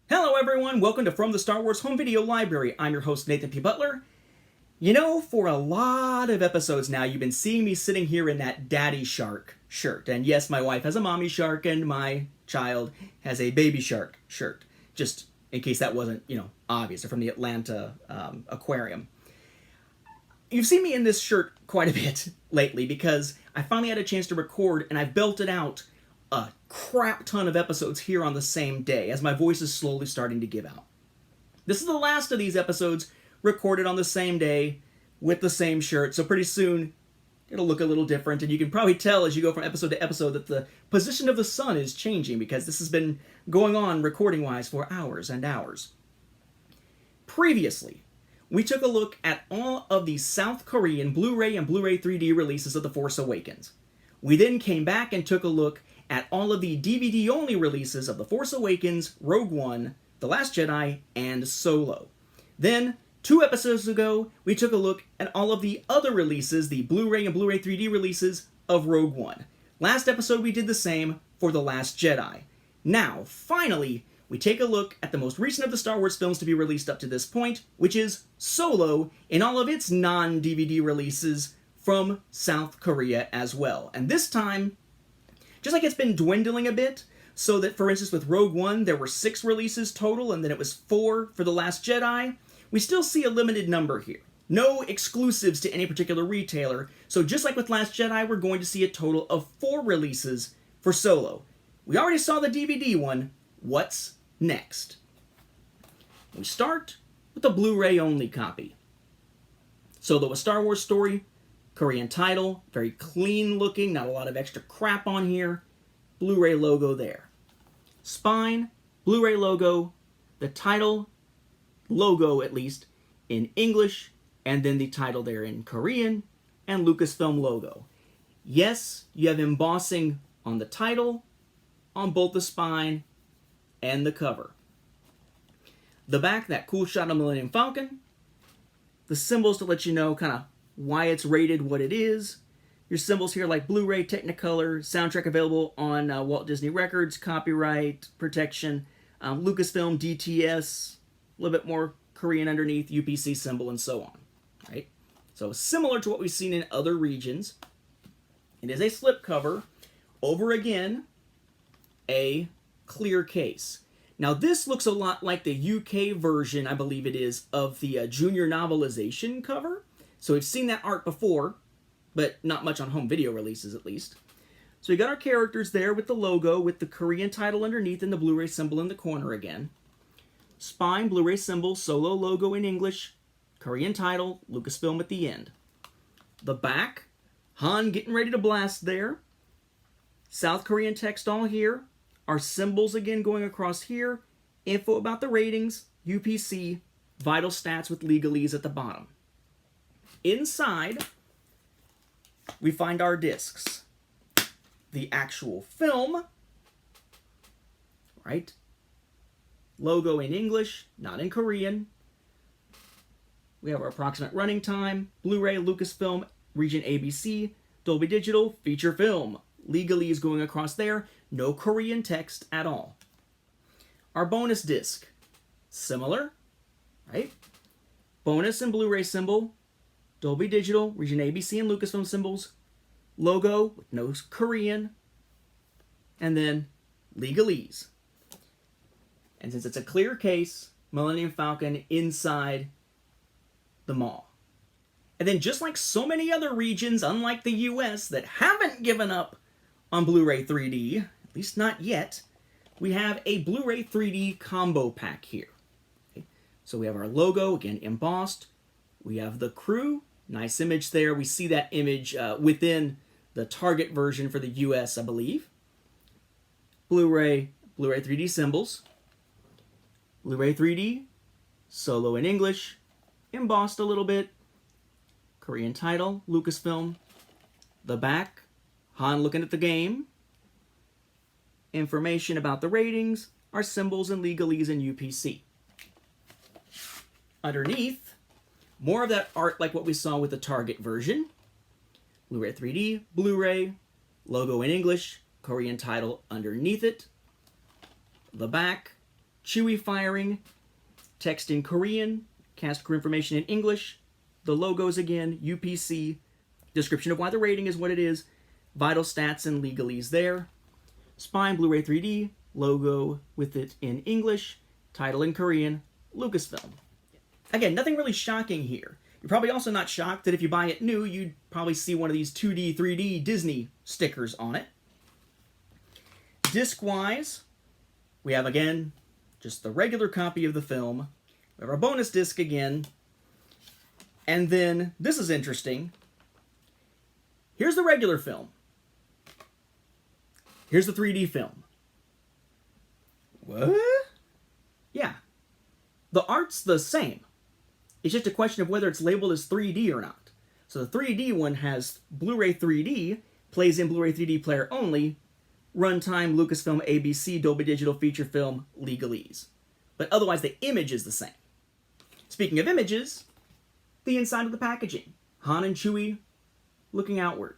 Hello everyone, welcome to From the Star Wars Home Video Library. I'm your host Nathan P. Butler. You know, for a lot of episodes now, you've been seeing me sitting here in that Daddy Shark shirt. And yes, my wife has a Mommy Shark and my child has a Baby Shark shirt. Just in case that wasn't, obvious. They're from the Atlanta aquarium. You've seen me in this shirt quite a bit lately because I finally had a chance to record and I've belted out a crap ton of episodes here on the same day as my voice is slowly starting to give out. This is the last of these episodes recorded on the same day with the same shirt, so pretty soon it'll look a little different, and you can probably tell as you go from episode to episode that the position of the sun is changing because this has been going on recording-wise for hours and hours. Previously, we took a look at all of the South Korean Blu-ray and Blu-ray 3D releases of The Force Awakens. We then came back and took a look at all of the DVD-only releases of The Force Awakens, Rogue One, The Last Jedi, and Solo. Then, 2 episodes ago, we took a look at all of the other releases, the Blu-ray and Blu-ray 3D releases of Rogue One. Last episode we did the same for The Last Jedi. Now, finally, we take a look at the most recent of the Star Wars films to be released up to this point, which is Solo, in all of its non-DVD releases from South Korea as well. And this time, just like it's been dwindling a bit, so that, for instance, with Rogue One, there were 6 releases total, and then it was 4 for The Last Jedi, we still see a limited number here. No exclusives to any particular retailer, so just like with Last Jedi, we're going to see a total of 4 releases for Solo. We already saw the DVD one. What's next? We start with the Blu-ray only copy. Solo: A Star Wars Story, Korean title, very clean looking, not a lot of extra crap on here. Blu-ray logo there. Spine, Blu-ray logo, the title, logo at least, in English, and then the title there in Korean, and Lucasfilm logo. Yes, you have embossing on the title, on both the spine, and the cover. The back, that cool shot of Millennium Falcon. The symbols to let you know kind of why it's rated what it is. Your symbols here like Blu-ray, Technicolor, soundtrack available on Walt Disney Records, copyright, protection, Lucasfilm, DTS, a little bit more Korean underneath, UPC symbol, and so on. Right? So similar to what we've seen in other regions, it is a slipcover over, again, a clear case. Now this looks a lot like the UK version, I believe it is, of the Junior novelization cover. So we've seen that art before, but not much on home video releases at least. So we got our characters there with the logo, with the Korean title underneath and the Blu-ray symbol in the corner again. Spine, Blu-ray symbol, Solo logo in English, Korean title, Lucasfilm at the end. The back, Han getting ready to blast there. South Korean text all here. Our symbols again going across here. Info about the ratings, UPC, vital stats with legalese at the bottom. Inside, we find our discs. The actual film, right? Logo in English, not in Korean. We have our approximate running time, Blu-ray, Lucasfilm, region ABC, Dolby Digital, feature film. Legalese going across there, no Korean text at all. Our bonus disc, similar, right? Bonus and Blu-ray symbol, Dolby Digital, region ABC and Lucasfilm symbols, logo with no Korean, and then legalese. And since it's a clear case, Millennium Falcon inside the mall. And then just like so many other regions, unlike the US, that haven't given up on Blu-ray 3D, at least not yet, we have a Blu-ray 3D combo pack here. Okay. So we have our logo, again embossed. We have the crew, nice image there. We see that image within the Target version for the US, I believe. Blu-ray 3D symbols. Blu-ray 3D, Solo in English, embossed a little bit. Korean title, Lucasfilm. The back, Han looking at the game. Information about the ratings, our symbols and legalese and UPC. Underneath, more of that art like what we saw with the Target version. Blu-ray 3D, Blu-ray, logo in English, Korean title underneath it. The back, Chewie firing, text in Korean, cast crew information in English, the logos again, UPC, description of why the rating is what it is, vital stats and legalese there, spine Blu-ray 3D, logo with it in English, title in Korean, Lucasfilm. Again, nothing really shocking here. You're probably also not shocked that if you buy it new, you'd probably see one of these 2D, 3D Disney stickers on it. Disc-wise, we have, again, just the regular copy of the film. We have our bonus disc again. And then, this is interesting. Here's the regular film. Here's the 3D film. What? Yeah. The art's the same. It's just a question of whether it's labeled as 3D or not. So the 3D one has Blu-ray 3D, plays in Blu-ray 3D player only, runtime, Lucasfilm, ABC, Dolby Digital, feature film, legalese. But otherwise the image is the same. Speaking of images, the inside of the packaging. Han and Chewie looking outward.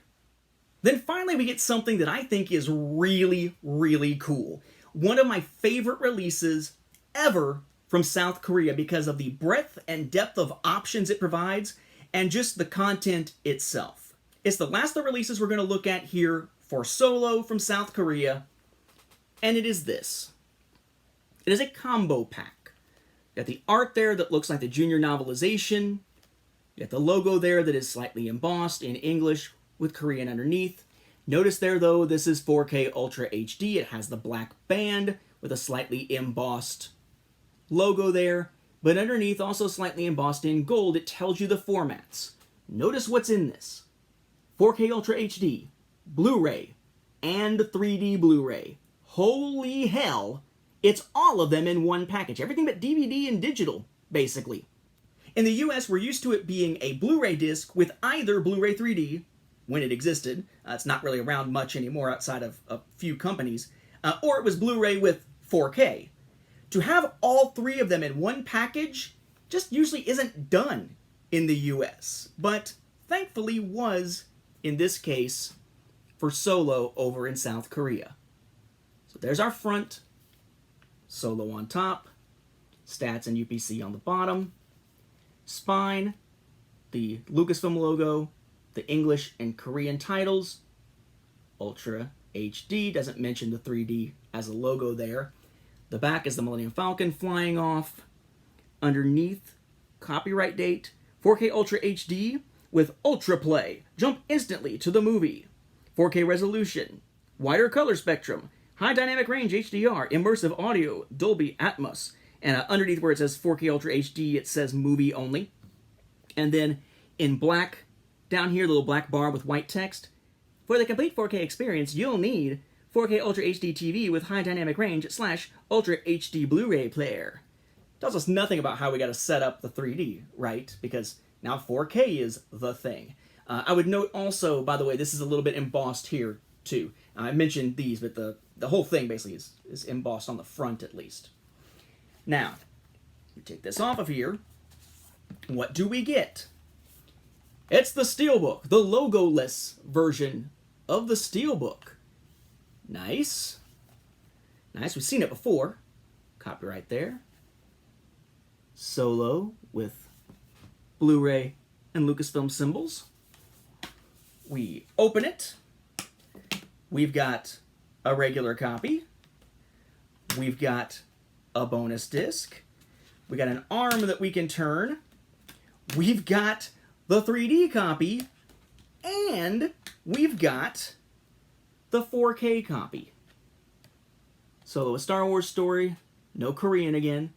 Then finally we get something that I think is really, really cool. One of my favorite releases ever from South Korea because of the breadth and depth of options it provides and just the content itself. It's the last of the releases we're going to look at here for Solo from South Korea, and it is this. It is a combo pack. You got the art there that looks like the junior novelization. You got the logo there that is slightly embossed in English with Korean underneath. Notice there, though, this is 4K Ultra HD. It has the black band with a slightly embossed logo there, but underneath, also slightly embossed in gold, it tells you the formats. Notice what's in this. 4K Ultra HD, Blu-ray, and 3D Blu-ray. Holy hell, it's all of them in one package. Everything but DVD and digital, basically. In the US, we're used to it being a Blu-ray disc with either Blu-ray 3D, when it existed. It's not really around much anymore outside of a few companies. Or it was Blu-ray with 4K. To have all three of them in one package just usually isn't done in the US, but thankfully was, in this case, for Solo over in South Korea. So there's our front, Solo on top, stats and UPC on the bottom, spine, the Lucasfilm logo, the English and Korean titles, Ultra HD, doesn't mention the 3D as a logo there. The back is the Millennium Falcon flying off. Underneath, copyright date, 4K Ultra HD with Ultra Play. Jump instantly to the movie. 4K resolution, wider color spectrum, high dynamic range HDR, immersive audio, Dolby Atmos. And underneath where it says 4K Ultra HD, it says movie only. And then in black, down here, little black bar with white text. For the complete 4K experience, you'll need 4K Ultra HD TV with high dynamic range / Ultra HD Blu-ray player. Tells us nothing about how we got to set up the 3D, right? Because now 4K is the thing. I would note also, by the way, this is a little bit embossed here, too. I mentioned these, but the whole thing basically is embossed on the front, at least. Now, we take this off of here. What do we get? It's the Steelbook, the logo-less version of the Steelbook. Nice. Nice, we've seen it before. Copyright there. Solo with Blu-ray and Lucasfilm symbols. We open it. We've got a regular copy. We've got a bonus disc. We got an arm that we can turn. We've got the 3D copy. And we've got the 4K copy. Solo, a Star Wars story, no Korean again.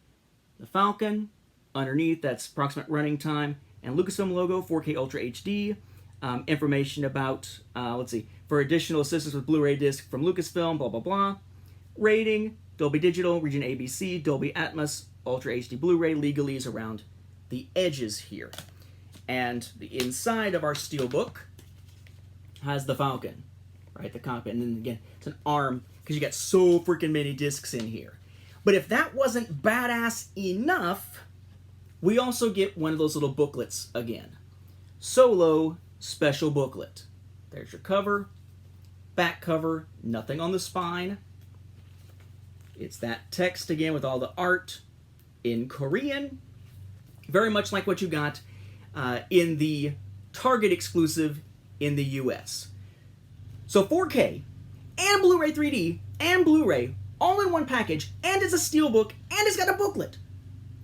The Falcon, underneath, that's approximate running time, and Lucasfilm logo, 4K Ultra HD. Information about, for additional assistance with Blu-ray disc from Lucasfilm, blah, blah, blah. Rating, Dolby Digital, region ABC, Dolby Atmos, Ultra HD Blu-ray, legalese around the edges here. And the inside of our Steelbook has the Falcon. Right, the cockpit, and then again, it's an arm, because you got so freaking many discs in here. But if that wasn't badass enough, we also get one of those little booklets again. Solo special booklet. There's your cover, back cover, nothing on the spine. It's that text again with all the art in Korean, very much like what you got in the Target exclusive in the US. So 4K and Blu-ray 3D and Blu-ray all in one package, and it's a steelbook, and it's got a booklet.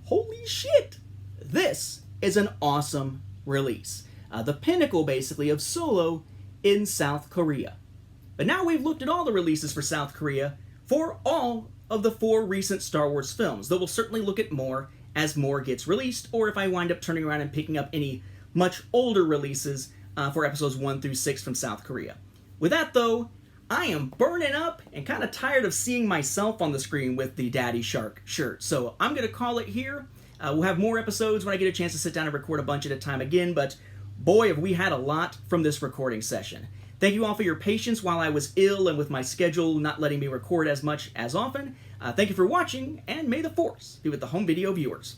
Holy shit! This is an awesome release. The pinnacle, basically, of Solo in South Korea. But now we've looked at all the releases for South Korea for all of the 4 recent Star Wars films, though we'll certainly look at more as more gets released, or if I wind up turning around and picking up any much older releases for episodes 1 through 6 from South Korea. With that, though, I am burning up and kind of tired of seeing myself on the screen with the Daddy Shark shirt, so I'm going to call it here. We'll have more episodes when I get a chance to sit down and record a bunch at a time again, but boy, have we had a lot from this recording session. Thank you all for your patience while I was ill and with my schedule not letting me record as much as often. Thank you for watching, and may the Force be with the home video viewers.